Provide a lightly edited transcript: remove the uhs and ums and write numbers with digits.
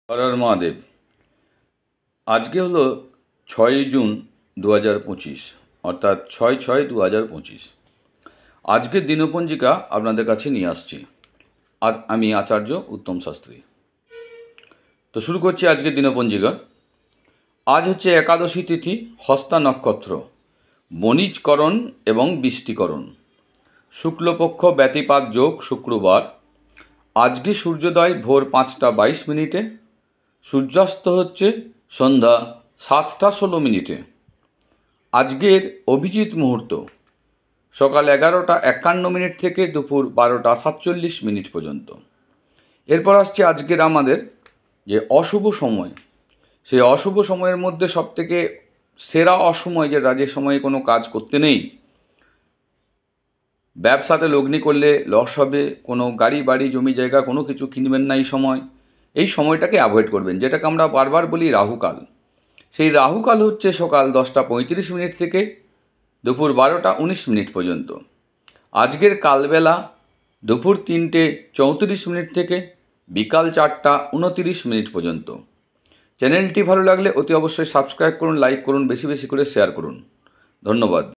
হর হর মহাদেব। আজকে হলো 6 জুন 2025, অর্থাৎ 6/6/2025। আজকের দিনপঞ্জিকা আপনাদের কাছে নিয়ে আসছি। আমি আচার্য উত্তম শাস্ত্রী। তো শুরু করছি আজকের দিনপঞ্জিকা। আজ হচ্ছে একাদশী তিথি, হস্তা নক্ষত্র, বণিজকরণ এবং বৃষ্টিকরণ, শুক্লপক্ষ ব্যতিপাত যোগ শুক্রবার। আজকে সূর্যোদয় ভোর 5টা 22 মিনিটে, সূর্যাস্ত হচ্ছে সন্ধ্যা 7টা 16 মিনিটে। আজকের অভিজিৎ মুহূর্ত সকাল 11টা 51 মিনিট থেকে দুপুর 12টা 47 মিনিট পর্যন্ত। এরপর আসছে আজকের আমাদের যে অশুভ সময়, সেই অশুভ সময়ের মধ্যে সবথেকে সেরা অসময়, যেটা যে সময়ে কোনো কাজ করতে নেই, ব্যবসাতে লগ্নি করলে লস হবে, কোনো গাড়ি বাড়ি জমি জায়গা কোনো কিছু কিনবেন না এই সময়টাকে অ্যাভয়েড করবেন, যেটাকে আমরা বারবার বলি রাহুকাল। সেই রাহুকাল হচ্ছে সকাল 10টা 35 মিনিট থেকে দুপুর 12টা 19 মিনিট পর্যন্ত। আজকের কালবেলা দুপুর 3টে 34 মিনিট থেকে বিকাল 4টা 29 মিনিট পর্যন্ত। চ্যানেলটি ভালো লাগলে অতি অবশ্যই সাবস্ক্রাইব করুন, লাইক করুন, বেশি বেশি করে শেয়ার করুন। ধন্যবাদ।